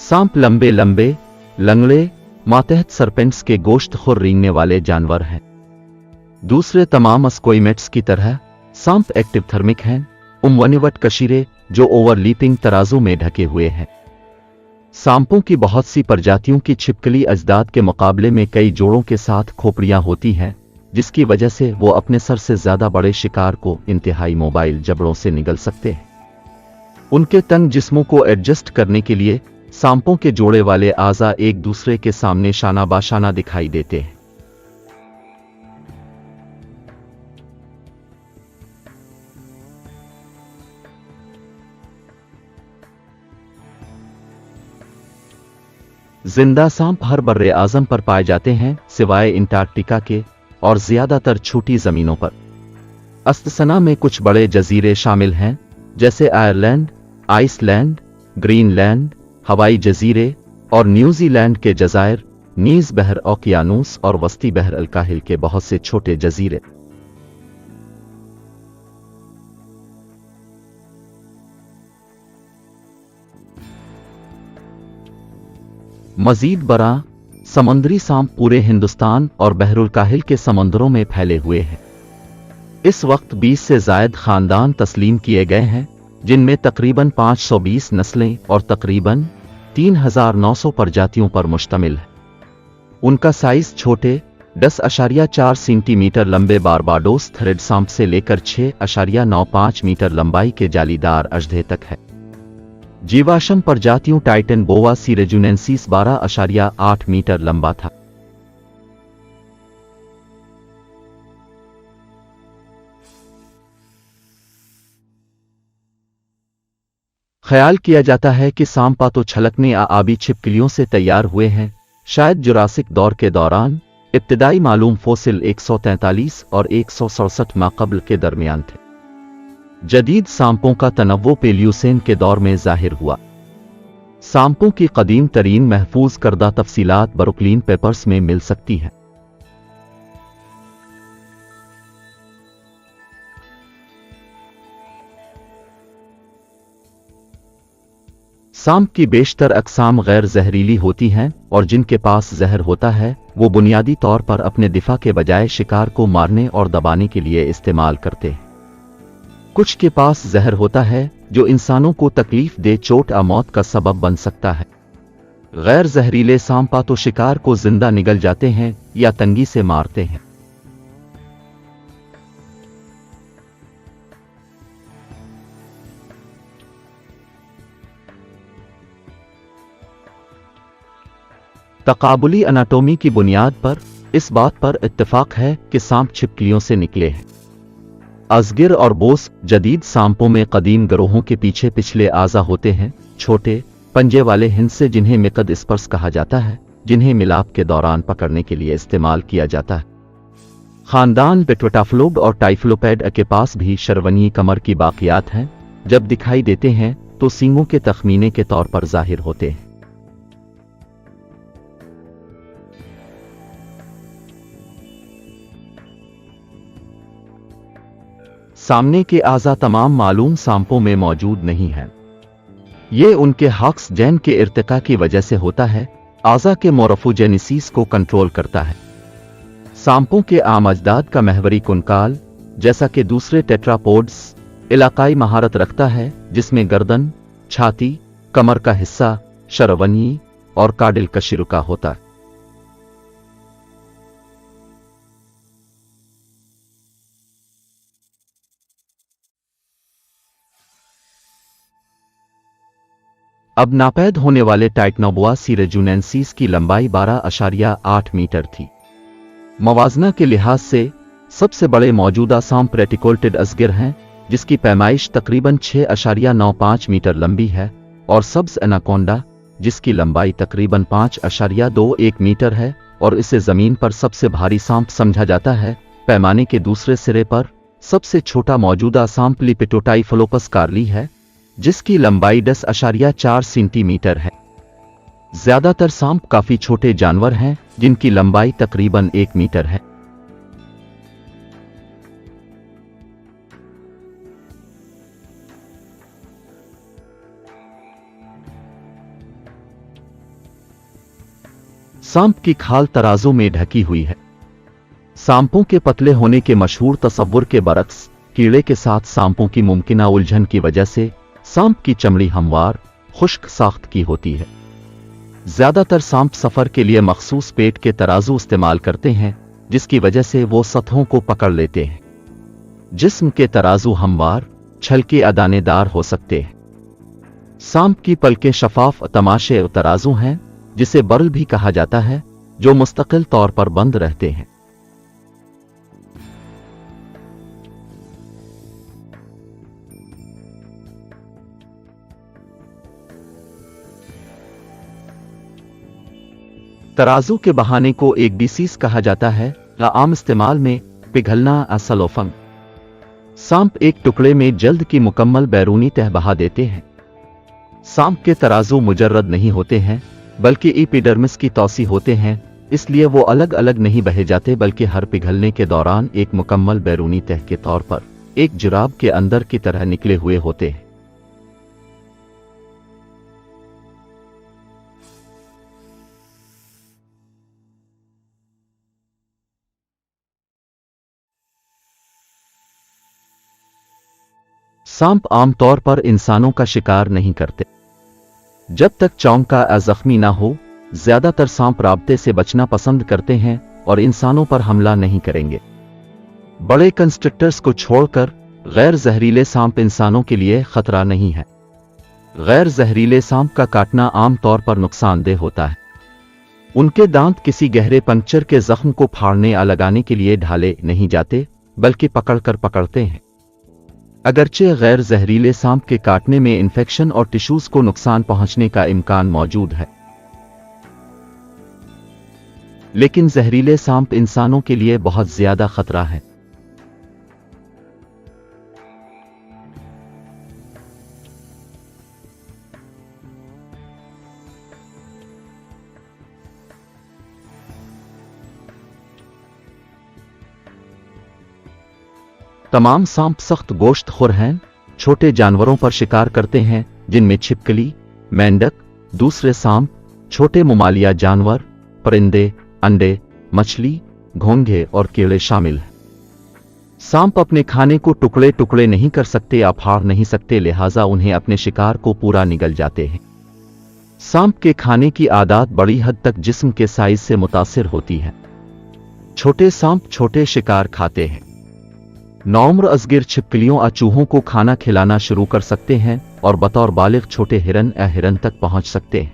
सांप लंबे लंबे, लंगड़े, मातहत सरपेंट्स के गोश्तखोर रेंगने वाले जानवर हैं। दूसरे तमाम अस्कोइमेट्स की तरह सांप एक्टिव थर्मिक हैं, उमवनिवट कशीरे जो ओवरलीपिंग तराजू में ढके हुए हैं। सांपों की बहुत सी प्रजातियों की छिपकली अजदाद के मुकाबले में कई जोड़ों के साथ खोपड़ियां होती हैं, जिसकी वजह से वो अपने सर से ज्यादा बड़े शिकार को इंतहाई मोबाइल जबड़ों से निगल सकते हैं। उनके तंग जिस्मों को एडजस्ट करने के लिए सांपों के जोड़े वाले आज़ा एक दूसरे के सामने शाना बाशाना दिखाई देते हैं। जिंदा सांप हर बर्रे आज़म पर पाए जाते हैं सिवाय अंटार्कटिका के और ज्यादातर छोटी जमीनों पर। अस्तसना में कुछ बड़े जजीरे शामिल हैं, जैसे आयरलैंड, आइसलैंड, ग्रीनलैंड, हवाई जजीरे और न्यूजीलैंड के जजायर, नीज बहर ओकियानूस और वस्ती बहर अलकाहिल के बहुत से छोटे जजीरे। मजीद बड़ा समुद्री सांप पूरे हिंदुस्तान और बहरुल काहिल के समंदरों में फैले हुए हैं। इस वक्त 20 से जायद खानदान तस्लीम किए गए हैं, जिनमें तकरीबन 520 नस्लें और तकरीबन 3900 प्रजातियों पर मुश्तमिल है। उनका साइज छोटे 10.4 सेंटीमीटर लंबे बारबाडोस थ्रेड सांप से लेकर 6.95 मीटर लंबाई के जालीदार अजदे तक है। जीवाश्म प्रजातियों टाइटन बोआ सीरेजुनेंसिस 12.8 मीटर लंबा था। ख्याल किया जाता है कि सांपा तो छलकने आबी छिपकलियों से तैयार हुए हैं, शायद जुरासिक दौर के दौरान। इब्तिदाई मालूम फोसिल 143 और 167 माह कब्ल के दरमियान थे। जदीद सांपों का तनव्वो पेलियोसेन के दौर में जाहिर हुआ। सांपों की कदीम तरीन महफूज करदा तफसीलात ब्रुकलिन पेपर्स में मिल सकती हैं। सांप की बेशतर अक़साम गैर जहरीली होती हैं और जिनके पास जहर होता है वो बुनियादी तौर पर अपने दिफा के बजाय शिकार को मारने और दबाने के लिए इस्तेमाल करते हैं। कुछ के पास जहर होता है जो इंसानों को तकलीफ दे चोट या मौत का सबब बन सकता है। गैर जहरीले सांपा तो शिकार को जिंदा निगल जाते हैं या तंगी से मारते हैं। तकाबुली अनाटोमी की बुनियाद पर इस बात पर इत्तेफाक है कि सांप छिपकलियों से निकले हैं। अजगर और बोस जदीद सांपों में कदीम ग्रोहों के पीछे पिछले आज़ा होते हैं, छोटे पंजे वाले हिंसे जिन्हें मिकद स्पर्श कहा जाता है, जिन्हें मिलाप के दौरान पकड़ने के लिए इस्तेमाल किया जाता है। खानदान बेट्वेटाफ्लोग और टाइफ्लोपैड के पास भी शर्वनीय कमर की बाकियात हैं। जब दिखाई देते हैं तो सींगों के तखमीने के तौर पर जाहिर होते हैं। सामने के आज़ा तमाम मालूम सांपों में मौजूद नहीं है। ये उनके हक्स जैन के इर्तिका की वजह से होता है। आज़ा के मोरफोजेनेसिस को कंट्रोल करता है। सांपों के आम अजदाद का महवरी कुनकाल, जैसा कि दूसरे टेट्रापोड्स, इलाकाई महारत रखता है जिसमें गर्दन, छाती, कमर का हिस्सा शरवनी और काडिल कशिरुका होता है। अब नापैद होने वाले टाइटनोबोआ सीरेजुनेंसिस की लंबाई 12.8 मीटर थी। मवाजना के लिहाज से सबसे बड़े मौजूदा सांप रेटिकोल्टेड अजगर हैं, जिसकी पैमाइश तकरीबन 6.95 मीटर लंबी है, और सब्ज एनाकोंडा, जिसकी लंबाई तकरीबन 5.21 मीटर है और इसे जमीन पर सबसे भारी सांप समझा जाता है। पैमाने के दूसरे सिरे पर सबसे छोटा मौजूदा सांप लिपिटोटाइफलोपस कार्ली है, जिसकी लंबाई 10.4 सेंटीमीटर है। ज्यादातर सांप काफी छोटे जानवर हैं जिनकी लंबाई तकरीबन 1 मीटर है। सांप की खाल तराजू में ढकी हुई है। सांपों के पतले होने के मशहूर तस्वुर के बरक्स कीड़े के साथ सांपों की मुमकिना उलझन की वजह से सांप की चमड़ी हमवार, खुश्क साख्त की होती है। ज्यादातर सांप सफर के लिए मखसूस पेट के तराजू इस्तेमाल करते हैं, जिसकी वजह से वो सतहों को पकड़ लेते हैं। जिस्म के तराजू हमवार, छलके या दानेदार हो सकते हैं। सांप की पलकें शफाफ तमाशे तराजू हैं, जिसे बर्ल भी कहा जाता है, जो मुस्तकिल तौर पर बंद रहते हैं। तराजू के बहाने को एक डिसीज कहा जाता है या आम इस्तेमाल में पिघलना असलोफंग। सांप एक टुकड़े में जल्द की मुकम्मल बैरूनी तह बहा देते हैं। सांप के तराजू मुजर्रद नहीं होते हैं, बल्कि एपिडर्मिस की तौसी होते हैं, इसलिए वो अलग अलग नहीं बहे जाते, बल्कि हर पिघलने के दौरान एक मुकम्मल बैरूनी तह के तौर पर एक जुराब के अंदर की तरह निकले हुए होते हैं। सांप आमतौर पर इंसानों का शिकार नहीं करते। जब तक चौंका या जख्मी ना हो, ज्यादातर सांप राब्ते से बचना पसंद करते हैं और इंसानों पर हमला नहीं करेंगे। बड़े कंस्ट्रक्टर्स को छोड़कर गैर जहरीले सांप इंसानों के लिए खतरा नहीं है। गैर जहरीले सांप का काटना आमतौर पर नुकसानदेह होता है। उनके दांत किसी गहरे पंक्चर के जख्म को फाड़ने या लगाने के लिए ढाले नहीं जाते, बल्कि पकड़कर पकड़ते हैं। अगरचे गैर जहरीले सांप के काटने में इन्फेक्शन और टिश्यूज को नुकसान पहुंचने का इम्कान मौजूद है, लेकिन जहरीले सांप इंसानों के लिए बहुत ज्यादा खतरा है। तमाम सांप सख्त गोश्तखोर हैं, छोटे जानवरों पर शिकार करते हैं, जिनमें छिपकली, मेंढक, दूसरे सांप, छोटे मुमालिया जानवर, परिंदे, अंडे, मछली, घोंघे और कीड़े शामिल हैं। सांप अपने खाने को टुकड़े टुकड़े नहीं कर सकते या फाड़ नहीं सकते, लिहाजा उन्हें अपने शिकार को पूरा निगल जाते हैं। सांप के खाने की आदत बड़ी हद तक जिस्म के साइज से मुतासिर होती है। छोटे सांप छोटे शिकार खाते हैं। नौम्र अजगिर छिपकलियों या चूहों को खाना खिलाना शुरू कर सकते हैं और बतौर बालिग छोटे हिरन या हिरन तक पहुंच सकते हैं।